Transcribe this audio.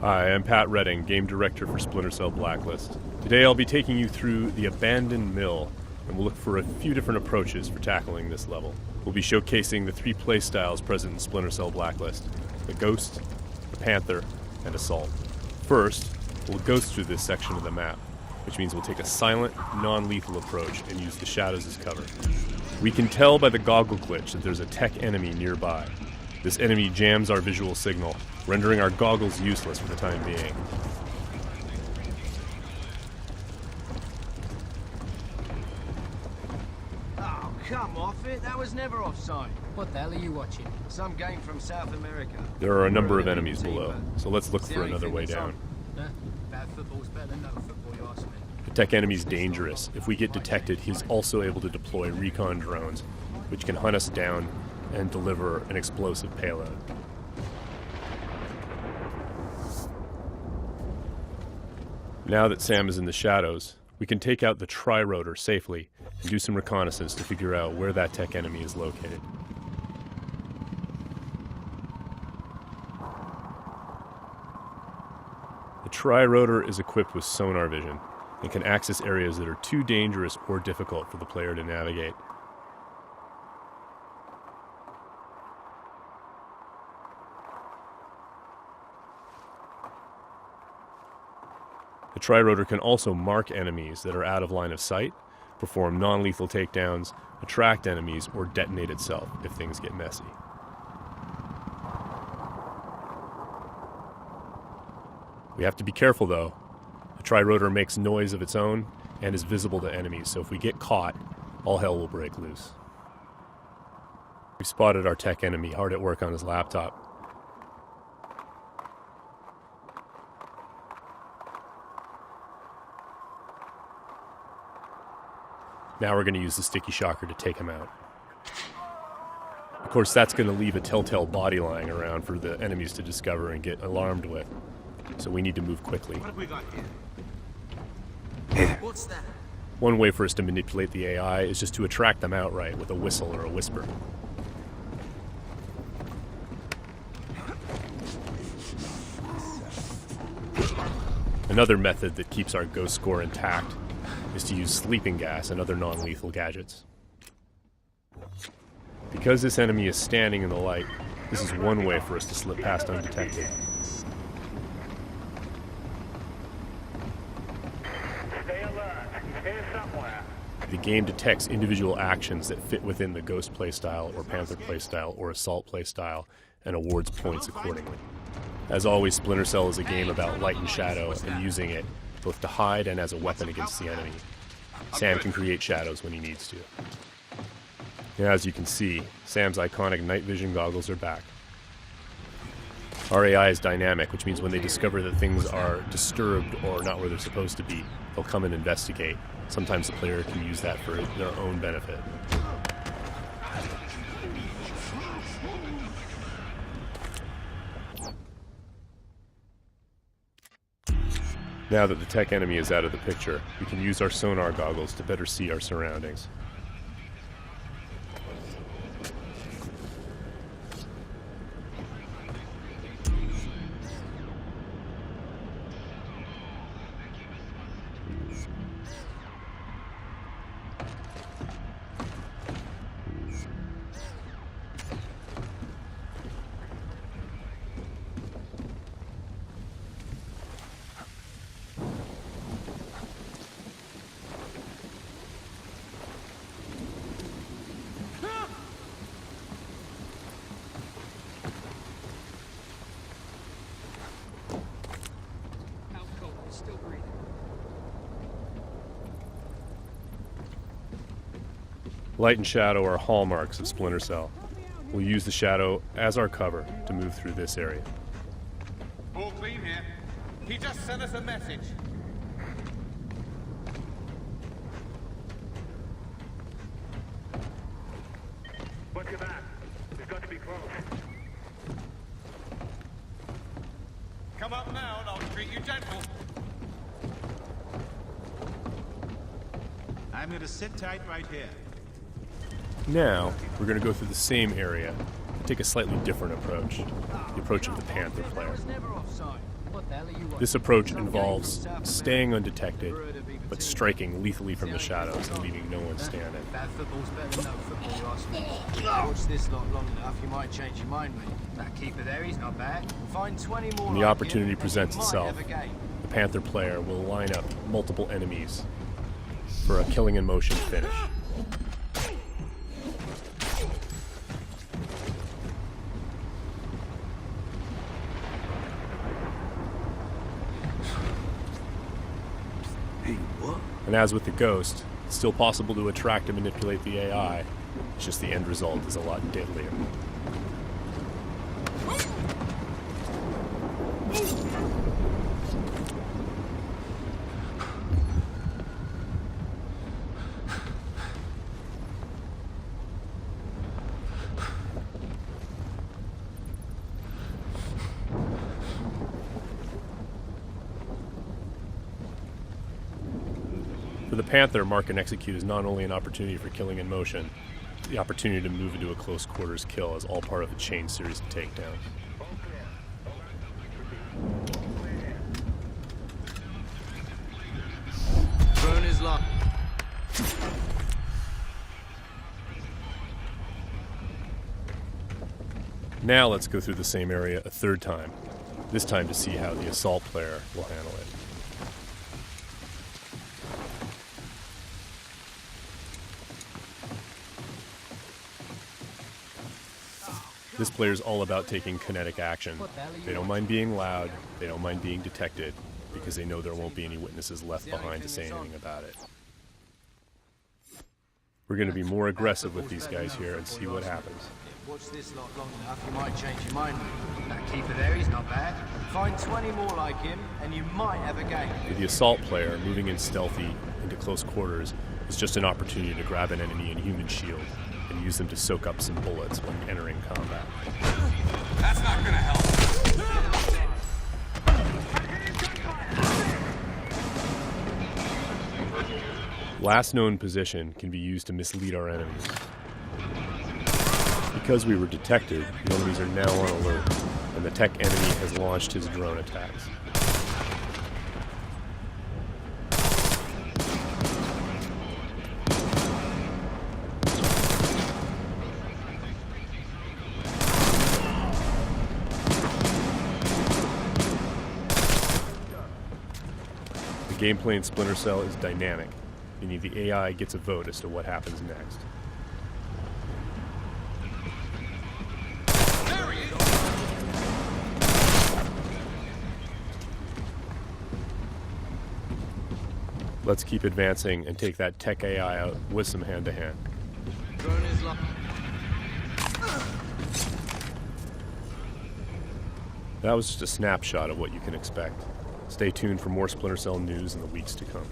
Hi, I'm Pat Redding, Game Director for Splinter Blacklist. Today I'll be taking you through the Abandoned Mill, and we'll look for a few different approaches for tackling this level. We'll be showcasing the three playstyles present in Splinter Blacklist: the Ghost, the Panther, and Assault. First, we'll ghost through this section of the map, which means we'll take a silent, non-lethal approach and use the shadows as cover. We can tell by the goggle glitch that there's a tech enemy nearby. This enemy jams our visual signal, rendering our goggles useless for the time being. Oh, come off it. That was never offside. What the hell are you watching? Some game from South America. There are a number of enemies below, so let's look for another way down. Bad football's better than no football, you ask me. The tech enemy's dangerous. If we get detected, he's also able to deploy recon drones, which can hunt us down and deliver an explosive payload. Now that Sam is in the shadows, we can take out the tri-rotor safely and do some reconnaissance to figure out where that tech enemy is located. The tri-rotor is equipped with sonar vision and can access areas that are too dangerous or difficult for the player to navigate. The tri-rotor can also mark enemies that are out of line of sight, perform non-lethal takedowns, attract enemies, or detonate itself if things get messy. We have to be careful though. The tri-rotor makes noise of its own and is visible to enemies, so if we get caught, all hell will break loose. We spotted our tech enemy hard at work on his laptop. Now we're going to use the sticky shocker to take him out. Of course, that's going to leave a telltale body lying around for the enemies to discover and get alarmed with. So we need to move quickly. What have we got here? What's that? One way for us to manipulate the AI is just to attract them outright with a whistle or a whisper. Another method that keeps our ghost score intact is to use sleeping gas and other non-lethal gadgets. Because this enemy is standing in the light, this is one way for us to slip past undetected. Stay alert. He's here somewhere. The game detects individual actions that fit within the Ghost playstyle or Panther playstyle or Assault playstyle and awards points accordingly. As always, Splinter Cell is a game about light and shadow and using it both to hide and as a weapon against the enemy. Sam can create shadows when he needs to. Now, as you can see, Sam's iconic night vision goggles are back. Our AI is dynamic, which means when they discover that things are disturbed or not where they're supposed to be, they'll come and investigate. Sometimes the player can use that for their own benefit. Now that the tech enemy is out of the picture, we can use our sonar goggles to better see our surroundings. Still breathing. Light and shadow are hallmarks of Splinter Cell. We'll use the shadow as our cover to move through this area. All clean here. He just sent us a message. What's your back? We've got to be close. Come up now and I'll treat you gentle. I'm gonna sit tight right here. Now, we're going to go through the same area, and take a slightly different approach, the approach of the Panther player. That was never offside. What the hell are you watching? This approach involves staying undetected, but striking lethally from the shadows and leaving no one standing. Bad football's better than no football, you ask me. Watch this lot long enough, you might change your mind, mate. That keeper there, he's not bad. Find 20 more When the like opportunity him, and presents you might itself, have a game. the Panther player will line up multiple enemies for a killing in motion finish. And as with the Ghost, it's still possible to attract and manipulate the AI. It's just the end result is a lot deadlier. For the Panther, mark and execute is not only an opportunity for killing in motion, the opportunity to move into a close quarters kill is all part of a chain series of takedowns. Drone is locked. Now let's go through the same area a third time, this time to see how the assault player will handle it. This player is all about taking kinetic action. They don't mind being loud, they don't mind being detected, because they know there won't be any witnesses left behind to say anything about it. We're going to be more aggressive with these guys here and see what happens. Watch this lot long enough, you might change your mind, mate. That keeper there, he's not bad. Find 20 more like him, and you might have a game. For the assault player, moving in stealthy into close quarters is just an opportunity to grab an enemy in human shield and use them to soak up some bullets when entering combat. That's not gonna help. Last known position can be used to mislead our enemies. Because we were detected, the enemies are now on alert, and the tech enemy has launched his drone attacks. The gameplay in Splinter Cell is dynamic, meaning the AI gets a vote as to what happens next. Let's keep advancing and take that tech AI out with some hand-to-hand. Drone is locked. That was just a snapshot of what you can expect. Stay tuned for more Splinter Cell news in the weeks to come.